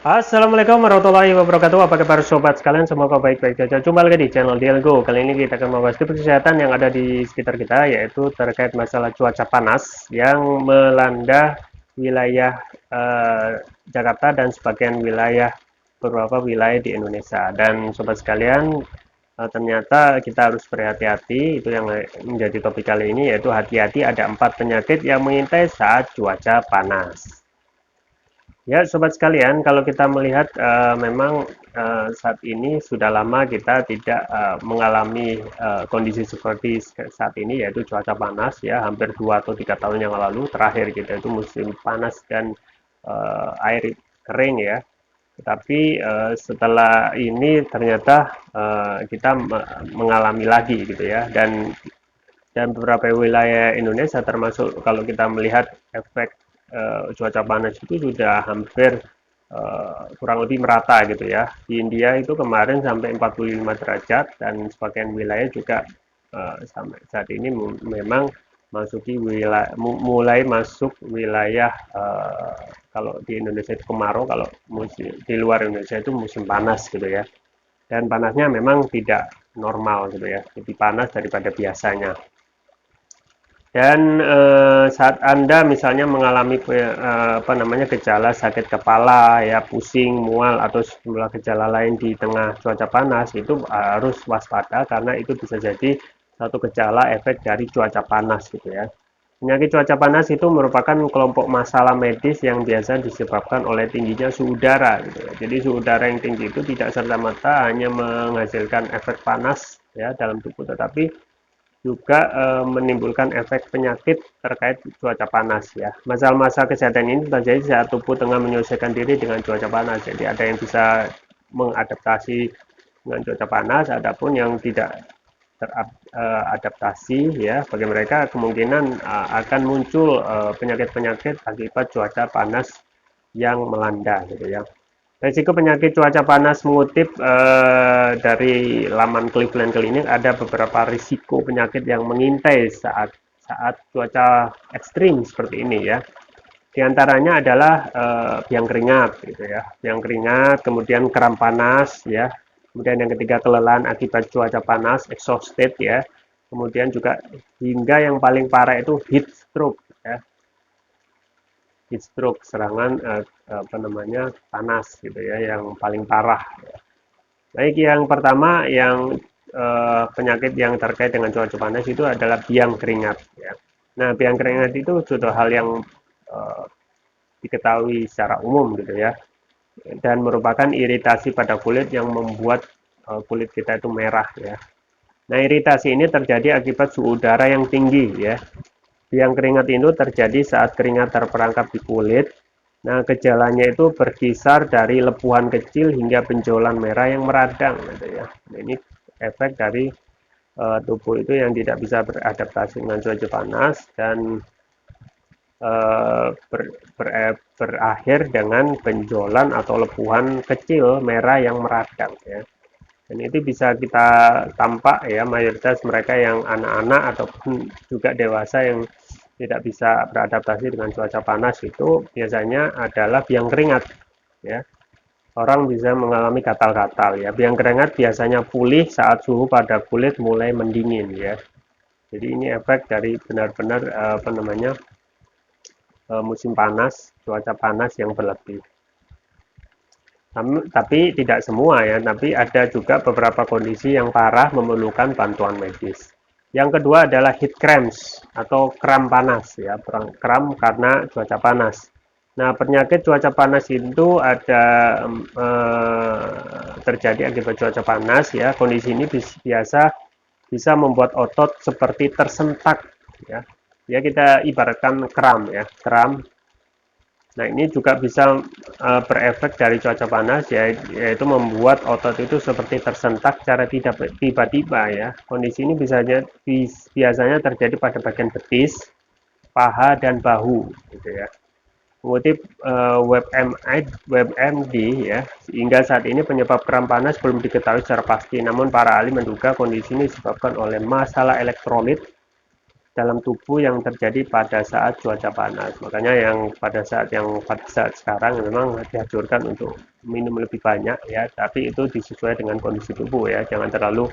Assalamualaikum warahmatullahi wabarakatuh. Apa kabar sobat sekalian? Semoga baik-baik saja. Jumpa lagi di channel Dialgo. Kali ini kita akan membahas tips kesehatan yang ada di sekitar kita, yaitu terkait masalah cuaca panas yang melanda wilayah Jakarta dan sebagian wilayah beberapa wilayah di Indonesia. Dan sobat sekalian, ternyata kita harus berhati-hati. Itu yang menjadi topik kali ini, yaitu hati-hati ada 4 penyakit yang mengintai saat cuaca panas. Ya, sobat sekalian, kalau kita melihat memang saat ini sudah lama kita tidak mengalami kondisi seperti saat ini, yaitu cuaca panas ya, hampir 2 atau 3 tahun yang lalu terakhir kita itu musim panas dan air kering ya. Tetapi setelah ini ternyata kita mengalami lagi gitu ya, dan beberapa wilayah Indonesia termasuk kalau kita melihat efek cuaca panas itu sudah hampir kurang lebih merata gitu ya. Di India itu kemarin sampai 45 derajat dan sebagian wilayah juga sampai saat ini memang masuki wilayah mulai masuk wilayah kalau di Indonesia itu kemarau, kalau musim di luar Indonesia itu musim panas gitu ya. Dan panasnya memang tidak normal gitu ya, lebih panas daripada biasanya. Dan saat Anda misalnya mengalami apa namanya gejala sakit kepala, ya pusing, mual atau sejumlah gejala lain di tengah cuaca panas, itu harus waspada karena itu bisa jadi satu gejala efek dari cuaca panas gitu ya. Penyakit cuaca panas itu merupakan kelompok masalah medis yang biasa disebabkan oleh tingginya suhu udara gitu ya. Jadi suhu udara yang tinggi itu tidak serta-merta hanya menghasilkan efek panas ya dalam tubuh, tetapi juga menimbulkan efek penyakit terkait cuaca panas ya. Masalah-masalah kesehatan ini terjadi saat tubuh tengah menyesuaikan diri dengan cuaca panas. Jadi ada yang bisa mengadaptasi dengan cuaca panas, adapun yang tidak teradaptasi ya, bagi mereka kemungkinan akan muncul penyakit-penyakit akibat cuaca panas yang melanda gitu ya. Risiko penyakit cuaca panas mengutip dari laman Cleveland Clinic, ada beberapa risiko penyakit yang mengintai saat saat cuaca ekstrim seperti ini ya. Di antaranya adalah biang keringat gitu ya. Biang keringat, kemudian kram panas ya. Kemudian yang ketiga kelelahan akibat cuaca panas, exhausted ya. Kemudian juga hingga yang paling parah itu heat stroke ya. Heat stroke, serangan apa namanya panas gitu ya, yang paling parah. Baik, yang pertama yang penyakit yang terkait dengan cuaca panas itu adalah biang keringat. Ya. Nah, biang keringat itu sudah hal yang eh, diketahui secara umum gitu ya, dan merupakan iritasi pada kulit yang membuat kulit kita itu merah ya. Nah, iritasi ini terjadi akibat suhu udara yang tinggi ya. Biang keringat itu terjadi saat keringat terperangkap di kulit. Nah, gejalanya itu berkisar dari lepuhan kecil hingga benjolan merah yang meradang gitu ya. Nah, ini efek dari tubuh itu yang tidak bisa beradaptasi dengan cuaca panas dan ber, ber, berakhir dengan benjolan atau lepuhan kecil merah yang meradang ya. Dan itu bisa kita tampak ya, mayoritas mereka yang anak-anak ataupun juga dewasa yang tidak bisa beradaptasi dengan cuaca panas itu biasanya adalah biang keringat ya. Orang bisa mengalami gatal-gatal ya. Biang keringat biasanya pulih saat suhu pada kulit mulai mendingin ya. Jadi ini efek dari benar-benar apa namanya musim panas, cuaca panas yang berlebih. Tapi tidak semua ya, tapi ada juga beberapa kondisi yang parah memerlukan bantuan medis. Yang kedua adalah heat cramps atau kram panas ya, kram karena cuaca panas. Nah, penyakit cuaca panas itu ada terjadi akibat cuaca panas ya. Kondisi ini biasa bisa membuat otot seperti tersentak ya. Ya kita ibaratkan kram ya, kram. Nah, ini juga bisa berefek dari cuaca panas ya, yaitu membuat otot itu seperti tersentak secara tidak tiba-tiba ya. Kondisi ini biasanya terjadi pada bagian betis, paha dan bahu gitu ya. Mengutip WebMD ya, hingga saat ini penyebab kram panas belum diketahui secara pasti, namun para ahli menduga kondisi ini disebabkan oleh masalah elektrolit dalam tubuh yang terjadi pada saat cuaca panas. Makanya yang pada saat sekarang memang dianjurkan untuk minum lebih banyak ya, tapi itu disesuaikan dengan kondisi tubuh ya, jangan terlalu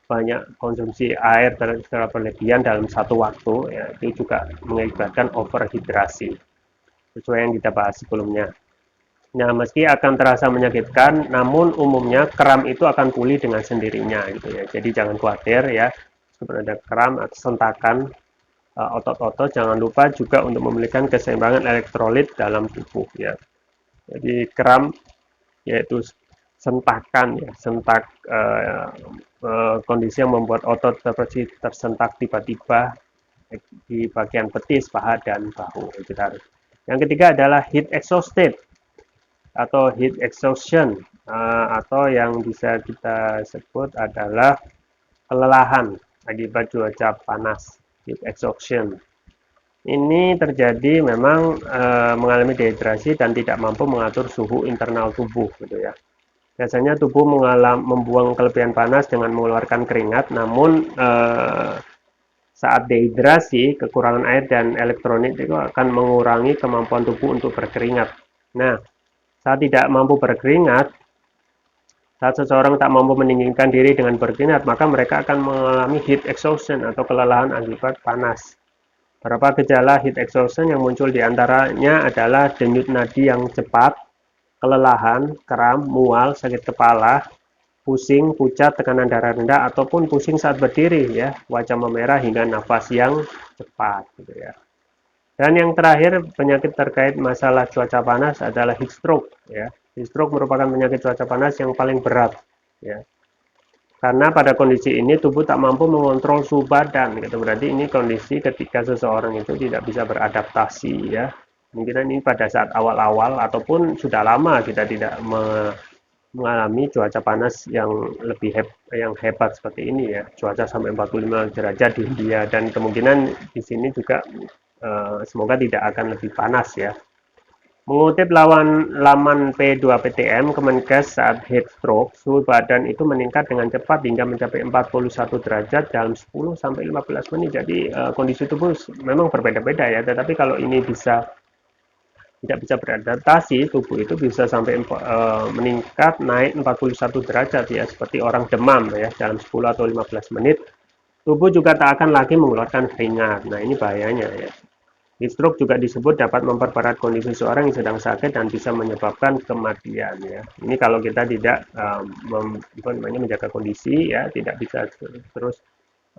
banyak konsumsi air secara berlebihan dalam satu waktu ya, itu juga mengakibatkan overhidrasi sesuai yang kita bahas sebelumnya. Nah, meski akan terasa menyakitkan, namun umumnya kram itu akan pulih dengan sendirinya gitu ya. Jadi jangan khawatir ya, seperti ada kram atau sentakan otot-otot, jangan lupa juga untuk memulihkan keseimbangan elektrolit dalam tubuh ya. Jadi kram yaitu sentakan ya, sentak kondisi yang membuat otot seperti tersentak tiba-tiba di bagian betis, paha dan bahu. Itu harus. Yang ketiga adalah heat exhausted atau heat exhaustion atau yang bisa kita sebut adalah kelelahan akibat cuaca panas, heat exhaustion. Ini terjadi memang mengalami dehidrasi dan tidak mampu mengatur suhu internal tubuh gitu ya. Biasanya tubuh membuang kelebihan panas dengan mengeluarkan keringat, namun saat dehidrasi, kekurangan air dan elektrolit itu akan mengurangi kemampuan tubuh untuk berkeringat. Nah, saat tidak mampu berkeringat, saat seseorang tak mampu mendinginkan diri dengan berkeringat, maka mereka akan mengalami heat exhaustion atau kelelahan akibat panas. Beberapa gejala heat exhaustion yang muncul diantaranya adalah denyut nadi yang cepat, kelelahan, kram, mual, sakit kepala, pusing, pucat, tekanan darah rendah, ataupun pusing saat berdiri, ya, wajah memerah hingga nafas yang cepat, gitu ya. Dan yang terakhir, penyakit terkait masalah cuaca panas adalah heat stroke, ya. Heat stroke merupakan penyakit cuaca panas yang paling berat, ya. Karena pada kondisi ini tubuh tak mampu mengontrol suhu badan, gitu. Berarti ini kondisi ketika seseorang itu tidak bisa beradaptasi ya. Mungkin ini pada saat awal-awal ataupun sudah lama kita tidak mengalami cuaca panas yang yang hebat seperti ini ya. Cuaca sampai 45 derajat di India dan kemungkinan di sini juga semoga tidak akan lebih panas ya. Mengutip laman P2PTM Kemenkes, saat heat stroke, suhu badan itu meningkat dengan cepat hingga mencapai 41 derajat dalam 10 sampai 15 menit. Jadi kondisi tubuh memang berbeda-beda ya, tetapi kalau ini tidak bisa beradaptasi, tubuh itu bisa sampai meningkat naik 41 derajat ya, seperti orang demam ya dalam 10 atau 15 menit. Tubuh juga tak akan lagi mengeluarkan keringat. Nah, ini bahayanya ya. Heat stroke juga disebut dapat memperparah kondisi seseorang yang sedang sakit dan bisa menyebabkan kematian ya. Ini kalau kita tidak menjaga kondisi ya, tidak bisa terus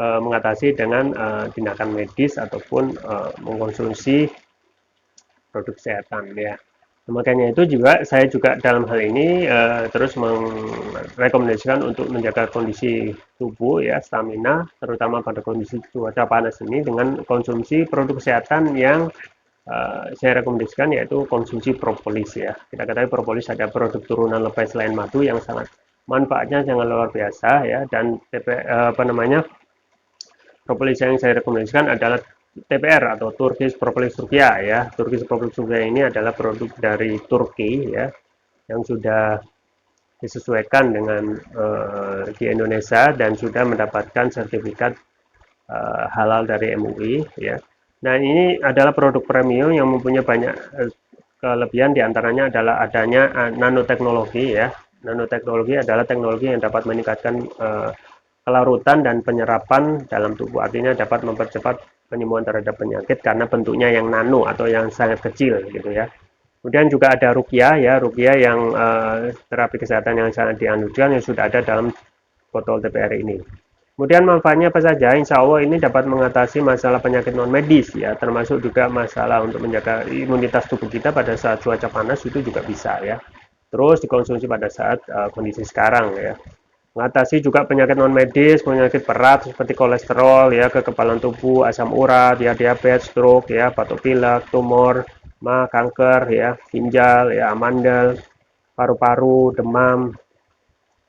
mengatasi dengan tindakan medis ataupun mengkonsumsi produk kesehatan ya. Makanya itu juga saya juga dalam hal ini terus merekomendasikan untuk menjaga kondisi tubuh ya, stamina, terutama pada kondisi cuaca panas ini dengan konsumsi produk kesehatan yang saya rekomendasikan yaitu konsumsi propolis ya. Kita ketahui propolis ada produk turunan lebay selain madu yang sangat manfaatnya sangat luar biasa ya, dan propolis yang saya rekomendasikan adalah TPR atau Turkish Propolis Turkiya ya. Turkish Propolis Turkiya ini adalah produk dari Turki ya, yang sudah disesuaikan dengan di Indonesia dan sudah mendapatkan sertifikat halal dari MUI ya. Nah, ini adalah produk premium yang mempunyai banyak kelebihan, diantaranya adalah adanya nanoteknologi ya. Nanoteknologi adalah teknologi yang dapat meningkatkan kelarutan dan penyerapan dalam tubuh, artinya dapat mempercepat penyembuhan terhadap penyakit karena bentuknya yang nano atau yang sangat kecil gitu ya. Kemudian juga ada ruqyah ya, ruqyah yang terapi kesehatan yang sangat dianjurkan yang sudah ada dalam botol TPR ini. Kemudian manfaatnya apa saja? Insya Allah ini dapat mengatasi masalah penyakit non medis ya, termasuk juga masalah untuk menjaga imunitas tubuh kita pada saat cuaca panas itu juga bisa ya. Terus dikonsumsi pada saat kondisi sekarang ya. Mengatasi juga penyakit non medis, penyakit berat seperti kolesterol ya, kekebalan tubuh, asam urat ya, diabetes, stroke ya, batuk pilek, tumor, kanker ya, ginjal ya, amandel, paru-paru, demam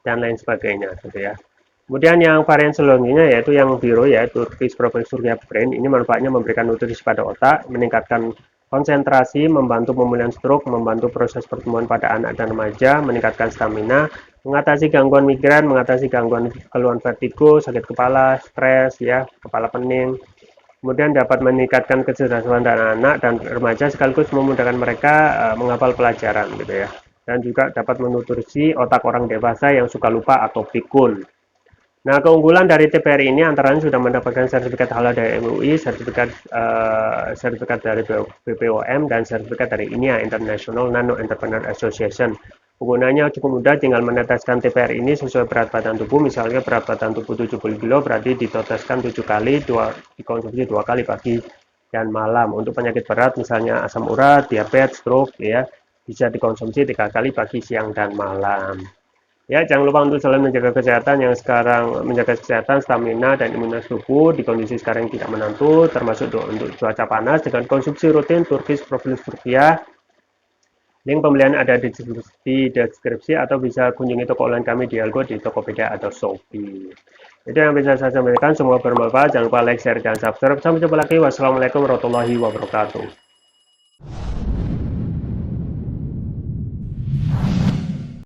dan lain sebagainya gitu ya. Kemudian yang varian selanjutnya yaitu yang biru yaitu Turkish Propolis Turkiya Brain. Ini manfaatnya memberikan nutrisi pada otak, meningkatkan konsentrasi, membantu pemulihan stroke, membantu proses pertumbuhan pada anak dan remaja, meningkatkan stamina, mengatasi gangguan migran, mengatasi gangguan keluhan vertigo, sakit kepala, stres ya, kepala pening. Kemudian dapat meningkatkan kecerdasan dan anak dan remaja sekaligus memudahkan mereka menghafal pelajaran gitu ya. dan juga dapat menutrisi otak orang dewasa yang suka lupa atau pikun. Nah, keunggulan dari TPR ini antara lain sudah mendapatkan sertifikat halal dari MUI, sertifikat dari BPOM, dan sertifikat dari INIA International Nano Entrepreneur Association. Penggunanya cukup mudah, tinggal meneteskan TPR ini sesuai berat badan tubuh. Misalnya berat badan tubuh 70 kg, berarti diteteskan 7 kali, dikonsumsi 2 kali pagi dan malam. Untuk penyakit berat misalnya asam urat, diabetes, stroke, ya bisa dikonsumsi 3 kali pagi, siang, dan malam. Ya, jangan lupa untuk selalu menjaga kesehatan yang sekarang, menjaga kesehatan, stamina, dan imunitas tubuh di kondisi sekarang yang tidak menentu, termasuk untuk cuaca panas dengan konsumsi rutin Turkish Prophylaxis Rupiah. Link pembelian ada di deskripsi atau bisa kunjungi toko online kami di Algo, di Tokopedia atau Shopee. Itu yang bisa saya sampaikan, semoga bermanfaat. Jangan lupa like, share, dan subscribe. Sampai jumpa lagi. Wassalamualaikum warahmatullahi wabarakatuh.